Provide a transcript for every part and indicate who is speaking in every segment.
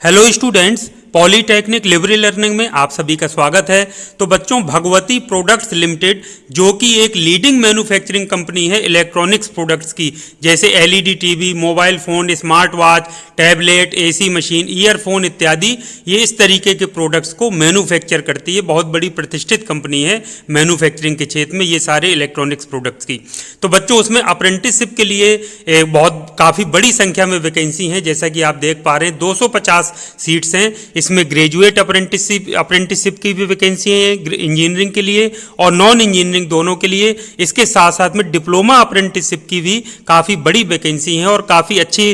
Speaker 1: Hello students, polytechnic लिबरी learning में आप सभी का स्वागत है। तो बच्चों, भगवती प्रोडक्ट्स लिमिटेड जो कि एक लीडिंग मैन्युफैक्चरिंग कंपनी है इलेक्ट्रॉनिक्स प्रोडक्ट्स की, जैसे LED TV, mobile phone, smart watch, tablet, AC machine, earphone इत्यादि, ये इस तरीके के प्रोडक्ट्स को मैन्युफैक्चर करती है। बहुत बड़ी प्रतिष्ठित कंपनी है मैन्युफैक्चरिंग के क्षेत्र में, ये सारे इलेक्ट्रॉनिक्स प्रोडक्ट्स की। तो बच्चों, उसमें अप्रेंटिसशिप के लिए काफ़ी बड़ी संख्या में वैकेंसी हैं। जैसा कि आप देख पा रहे हैं, 250 सीट्स हैं। इसमें ग्रेजुएट अप्रेंटिसशिप की भी वैकेंसी है इंजीनियरिंग के लिए और नॉन इंजीनियरिंग दोनों के लिए। इसके साथ साथ में डिप्लोमा अप्रेंटिसशिप की भी काफ़ी बड़ी वैकेंसी है और काफ़ी अच्छी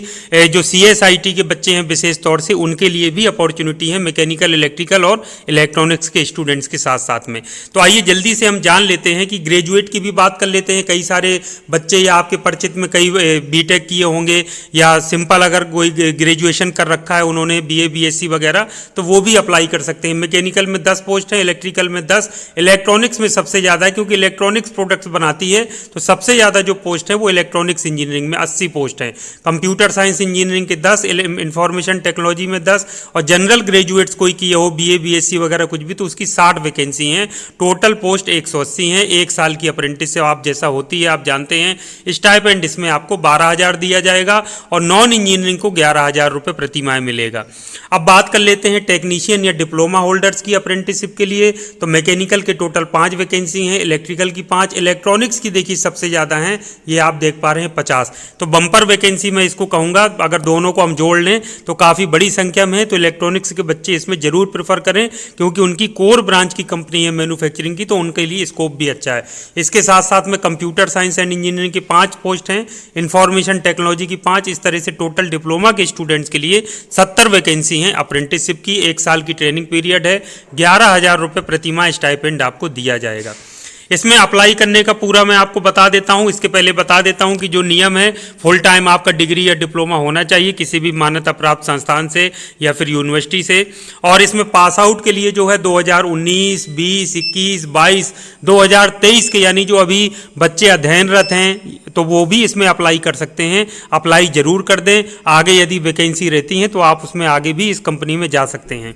Speaker 1: जो CSIT के बच्चे हैं विशेष तौर से, उनके लिए भी अपॉर्चुनिटी है मैकेनिकल, इलेक्ट्रिकल और इलेक्ट्रॉनिक्स के स्टूडेंट्स के साथ साथ में। तो आइए जल्दी से हम जान लेते हैं कि ग्रेजुएट की भी बात कर लेते हैं। कई सारे बच्चे या आपके परिचित में कई BTech किए होंगे या सिंपल अगर कोई ग्रेजुएशन कर रखा है उन्होंने, BA BSc वगैरह, तो वो भी अप्लाई कर सकते हैं। मैकेनिकल में 10 पोस्ट है, इलेक्ट्रिकल में 10, इलेक्ट्रॉनिक्स में सबसे ज़्यादा है क्योंकि इलेक्ट्रॉनिक्स प्रोडक्ट्स बनाती है, तो सबसे ज़्यादा जो पोस्ट है वो इलेक्ट्रॉनिक्स इंजीनियरिंग में 80 पोस्ट है। कंप्यूटर साइंस इंजीनियरिंग के 10, इंफॉर्मेशन टेक्नोलॉजी में 10 और जनरल ग्रेजुएट्स कोई किए हो BA BSc वगैरह कुछ भी, तो उसकी 60 वैकेंसी हैं। टोटल पोस्ट 180 हैं। 1 साल की अप्रेंटिस आप जैसा होती है आप जानते हैं। स्टाइपेंड इसमें आपको 12,000 दिया जाएगा और नॉन इंजीनियरिंग को 11,000 रुपये प्रति माह मिलेगा। अब बात कर लेते हैं टेक्नीशियन या डिप्लोमा होल्डर्स की अप्रेंटिसशिप के लिए। तो मैकेनिकल के टोटल 5 वैकेंसी हैं, इलेक्ट्रिकल की 5, इलेक्ट्रॉनिक्स की देखिए सबसे ज़्यादा हैं, ये आप देख पा रहे हैं 50। तो बम्पर वैकेंसी मैं इसको कहूँगा, अगर दोनों को हम जोड़ लें तो काफ़ी बड़ी संख्या में है। तो इलेक्ट्रॉनिक्स के बच्चे इसमें जरूर प्रेफर करें क्योंकि उनकी कोर ब्रांच की कंपनी है मैन्युफैक्चरिंग की, तो उनके लिए स्कोप भी अच्छा है। इसके साथ साथ में कंप्यूटर साइंस एंड इंजीनियरिंग की 5 पोस्ट हैं, इंफॉर्मेशन टेक्नोलॉजी की 5। इस तरह से टोटल डिप्लोमा के स्टूडेंट्स के लिए 70 वैकेंसी हैं अप्रेंटिसशिप की। 1 साल की ट्रेनिंग पीरियड है। 11,000 रुपये प्रति माह स्टाइपेंड आपको दिया जाएगा। इसमें अप्लाई करने का पूरा मैं आपको बता देता हूं। इसके पहले बता देता हूं कि जो नियम है, फुल टाइम आपका डिग्री या डिप्लोमा होना चाहिए किसी भी मान्यता प्राप्त संस्थान से या फिर यूनिवर्सिटी से। और इसमें पास आउट के लिए जो है 2019, 20, 21, 22, 2023 के, यानी जो अभी बच्चे अध्ययनरत हैं तो वो भी इसमें अप्लाई कर सकते हैं। अप्लाई जरूर कर दें। आगे यदि वैकेंसी रहती हैं तो आप उसमें आगे भी इस कंपनी में जा सकते हैं।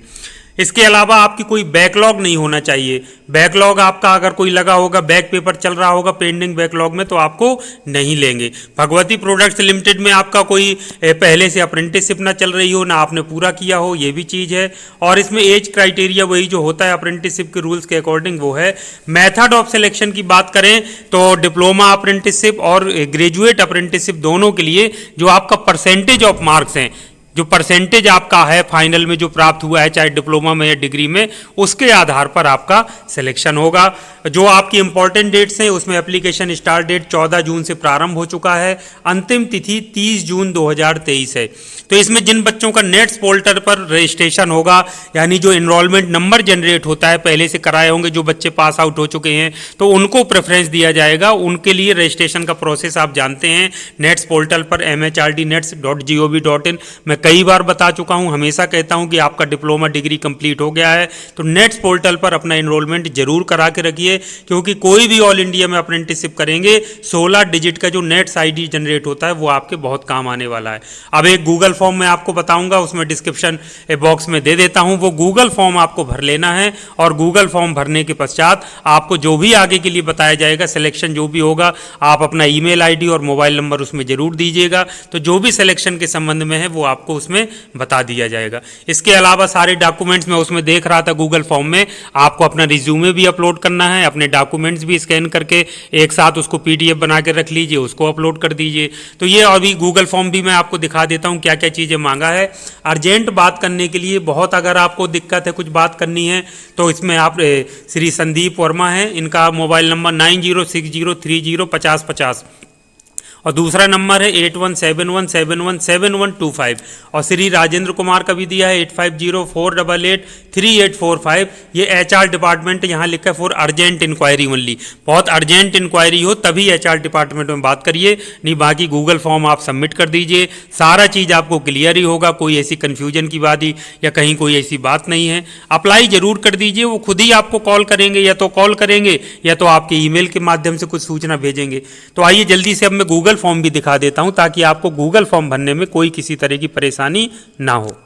Speaker 1: इसके अलावा आपकी कोई बैकलॉग नहीं होना चाहिए। बैकलॉग आपका अगर कोई लगा होगा, बैक पेपर चल रहा होगा पेंडिंग बैकलॉग में, तो आपको नहीं लेंगे। भगवती प्रोडक्ट्स लिमिटेड में आपका कोई पहले से अप्रेंटिसशिप ना चल रही हो, ना आपने पूरा किया हो, ये भी चीज़ है। और इसमें एज क्राइटेरिया वही जो होता है अप्रेंटिसशिप के रूल्स के अकॉर्डिंग वो है। मेथड ऑफ सिलेक्शन की बात करें तो डिप्लोमा अप्रेंटिसशिप और ग्रेजुएट अप्रेंटिसशिप दोनों के लिए जो आपका परसेंटेज ऑफ मार्क्स हैं, जो परसेंटेज आपका है फाइनल में जो प्राप्त हुआ है, चाहे डिप्लोमा में या डिग्री में, उसके आधार पर आपका सिलेक्शन होगा। जो आपकी इंपॉर्टेंट डेट्स हैं उसमें एप्लीकेशन स्टार्ट डेट 14 जून से प्रारंभ हो चुका है। अंतिम तिथि 30 जून 2023 है। तो इसमें जिन बच्चों का नेट्स पोर्टल पर रजिस्ट्रेशन होगा, यानी जो इनरोलमेंट नंबर जनरेट होता है, पहले से कराए होंगे जो बच्चे पास आउट हो चुके हैं, तो उनको प्रेफरेंस दिया जाएगा। उनके लिए रजिस्ट्रेशन का प्रोसेस आप जानते हैं, नेट्स पोर्टल पर mhrdnets.gov.in मैं कई बार बता चुका हूं। हमेशा कहता हूं कि आपका डिप्लोमा डिग्री कंप्लीट हो गया है तो नेट्स पोर्टल पर अपना एनरोलमेंट जरूर करा के रखिए, क्योंकि कोई भी ऑल इंडिया में अप्रेंटिसशिप करेंगे 16 डिजिट का जो नेट्स ID जनरेट होता है वो आपके बहुत काम आने वाला है। अब एक गूगल फॉर्म मैं आपको बताऊंगा, उसमें डिस्क्रिप्शन बॉक्स में दे देता हूं। वो गूगल फॉर्म आपको भर लेना है और गूगल फॉर्म भरने के पश्चात आपको जो भी आगे के लिए बताया जाएगा, सिलेक्शन जो भी होगा, आप अपना ईमेल ID और मोबाइल नंबर उसमें जरूर दीजिएगा। तो जो भी सिलेक्शन के संबंध में है वो आपको उसमें बता दिया जाएगा। इसके अलावा सारे डॉक्यूमेंट्स में उसमें देख रहा था गूगल फॉर्म में आपको अपना रिज्यूमे भी अपलोड करना है, अपने डॉक्यूमेंट्स भी स्कैन करके एक साथ उसको PDF बना के रख लीजिए, उसको अपलोड कर दीजिए। तो ये अभी गूगल फॉर्म भी मैं आपको दिखा देता हूँ क्या क्या चीज़ें मांगा है। अर्जेंट बात करने के लिए बहुत, अगर आपको दिक्कत है कुछ बात करनी है तो इसमें आप श्री संदीप वर्मा हैं, इनका मोबाइल नंबर 9060305050 और दूसरा नंबर है 8171717125 और श्री राजेंद्र कुमार का भी दिया है 8504883845। ये HR डिपार्टमेंट यहाँ लिखा है फॉर अर्जेंट इंक्वायरी ओनली। बहुत अर्जेंट इंक्वायरी हो तभी HR डिपार्टमेंट में बात करिए, नहीं बाकी गूगल फॉर्म आप सबमिट कर दीजिए, सारा चीज़ आपको क्लियर ही होगा। कोई ऐसी कन्फ्यूजन की बात ही या कहीं कोई ऐसी बात नहीं है। अप्लाई जरूर कर दीजिए, वो खुद ही आपको कॉल करेंगे, या तो कॉल करेंगे या तो आपके ईमेल के माध्यम से कुछ सूचना भेजेंगे। तो आइए जल्दी से अब मैं गूगल फॉर्म भी दिखा देता हूं ताकि आपको गूगल फॉर्म भरने में कोई किसी तरह की परेशानी ना हो।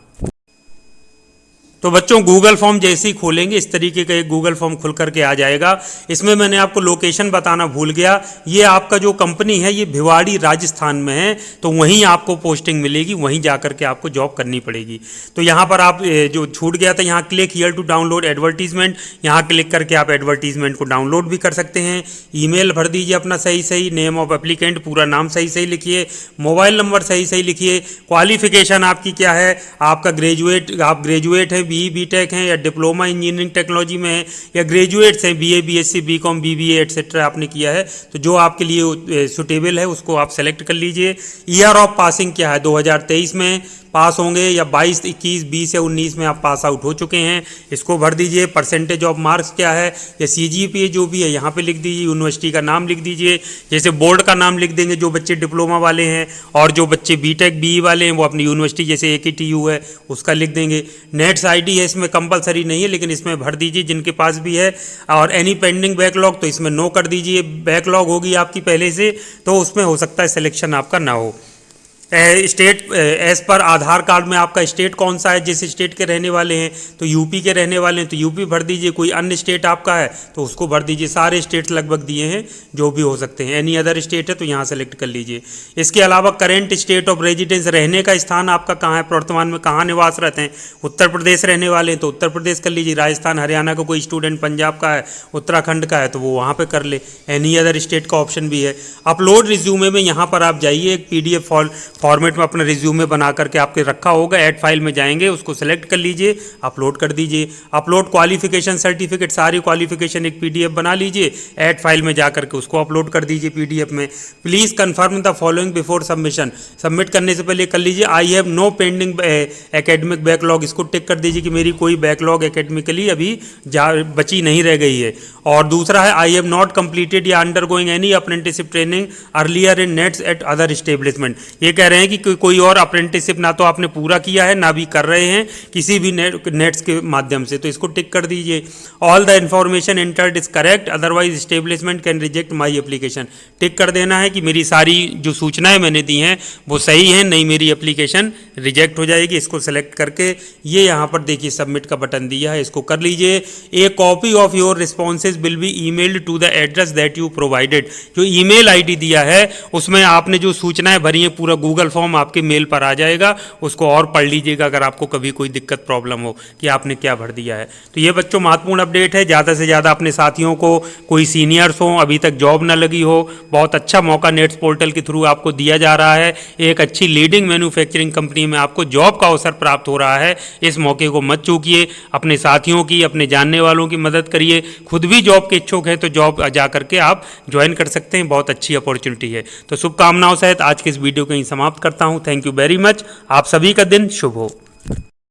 Speaker 1: तो बच्चों गूगल फॉर्म जैसे ही खोलेंगे इस तरीके का एक गूगल फॉर्म खुल करके आ जाएगा। इसमें मैंने आपको लोकेशन बताना भूल गया, ये आपका जो कंपनी है ये भिवाड़ी राजस्थान में है, तो वहीं आपको पोस्टिंग मिलेगी, वहीं जा करके आपको जॉब करनी पड़ेगी। तो यहाँ पर आप जो छूट गया था, यहाँ click here to download advertisement, यहाँ क्लिक करके आप एडवर्टीजमेंट को डाउनलोड भी कर सकते हैं। ईमेल भर दीजिए अपना सही सही, नेम ऑफ एप्लीकेंट पूरा नाम सही सही लिखिए, मोबाइल नंबर सही सही लिखिए, क्वालिफिकेशन आपकी क्या है, आपका आप ग्रेजुएट हैं, बीई बीटेक हैं या डिप्लोमा इंजीनियरिंग टेक्नोलॉजी में है, या ग्रेजुएट्स हैं BA BSc BCom BBA etcetera आपने किया है, तो जो आपके लिए सुटेबल है उसको आप सेलेक्ट कर लीजिए। ईयर ऑफ पासिंग क्या है, 2023 में पास होंगे या 22, 21, 20 या 19 में आप पास आउट हो चुके हैं, इसको भर दीजिए। परसेंटेज ऑफ मार्क्स क्या है या सीजीपीए जो भी है यहाँ पे लिख दीजिए, यूनिवर्सिटी का नाम लिख दीजिए, जैसे बोर्ड का नाम लिख देंगे जो बच्चे डिप्लोमा वाले हैं, और जो बच्चे बीटेक बीई वाले हैं वो अपनी यूनिवर्सिटी जैसे AKTU है उसका लिख देंगे। नेट्स आईडी है, इसमें कंपलसरी नहीं है लेकिन इसमें भर दीजिए जिनके पास भी है। और एनी पेंडिंग बैकलॉग तो इसमें नो कर दीजिए, बैकलॉग होगी आपकी पहले से तो उसमें हो सकता है सिलेक्शन आपका ना हो। स्टेट एज पर आधार कार्ड में आपका स्टेट कौन सा है, जिस स्टेट के रहने वाले हैं तो यूपी के रहने वाले हैं तो यूपी भर दीजिए, कोई अन्य स्टेट आपका है तो उसको भर दीजिए। सारे स्टेट्स लगभग दिए हैं जो भी हो सकते हैं, एनी अदर स्टेट है तो यहाँ सेलेक्ट कर लीजिए। इसके अलावा करेंट स्टेट ऑफ रेजिडेंस, रहने का स्थान आपका कहाँ है, वर्तमान में कहाँ निवास रहते हैं, उत्तर प्रदेश रहने वाले हैं तो उत्तर प्रदेश कर लीजिए, राजस्थान हरियाणा का कोई स्टूडेंट पंजाब का है, उत्तराखंड का है तो वो वहाँ पर कर ले, एनी अदर स्टेट का ऑप्शन भी है। अपलोड रिज्यूमे में यहाँ पर आप जाइए, एक PDF फॉर्मेट में अपना रिज्यूमे बना करके आपके रखा होगा, ऐड फाइल में जाएंगे, उसको सेलेक्ट कर लीजिए, अपलोड कर दीजिए। अपलोड क्वालिफिकेशन सर्टिफिकेट, सारी क्वालिफिकेशन एक PDF बना लीजिए, ऐड फाइल में जा करके उसको अपलोड कर दीजिए PDF में। Please confirm the following before submission, submit करने से पहले कर लीजिए। I have no pending academic backlog, इसको टिक कर दीजिए कि मेरी कोई बैकलॉग एकेडमिकली अभी बची नहीं रह गई है। और दूसरा है आई हैव नॉट कंप्लीटेड या under going any apprenticeship training earlier in nets eight other establishment, ये कह रहे हैं कि कोई और अप्रेंटिसशिप ना तो आपने पूरा किया है ना भी कर रहे हैं किसी भी नेट्स के माध्यम से, तो इसको टिक कर दीजिए। All the information entered is correct otherwise establishment can reject my application, tick कर देना है कि मेरी सारी जो सूचनाएं मैंने दी हैं वो सही हैं, नहीं मेरी एप्लीकेशन रिजेक्ट हो जाएगी। इसको सेलेक्ट करके ये यहाँ पर देखिए सबमिट का बटन दिया है, इसको कर लीजिए। A copy of your responses will be emailed to the address that you provided, जो ईमेल आईडी दिया है उसमें आपने जो सूचनाएं भरी हैं पूरा गूगल फॉर्म आपके मेल पर आ जाएगा, उसको और पढ़ लीजिएगा अगर आपको कभी कोई दिक्कत प्रॉब्लम हो कि आपने क्या भर दिया है। तो ये बच्चों महत्वपूर्ण अपडेट है, ज़्यादा से ज़्यादा अपने साथियों को, कोई सीनियर्स हो अभी तक जॉब ना लगी हो, बहुत अच्छा मौका नेट्स पोर्टल के थ्रू आपको दिया जा रहा है। एक अच्छी लीडिंग मैन्युफैक्चरिंग कंपनी में आपको जॉब का अवसर प्राप्त हो रहा है, इस मौके को मत चूकिए। अपने साथियों की, अपने जानने वालों की मदद करिए, खुद भी जॉब के इच्छुक हैं तो जॉब जा करके आप ज्वाइन कर सकते हैं, बहुत अच्छी अपॉर्चुनिटी है। तो शुभकामनाओं सहित आज के इस वीडियो को यहीं समाप्त करता हूँ। थैंक यू वेरी मच, आप सभी का दिन शुभ हो।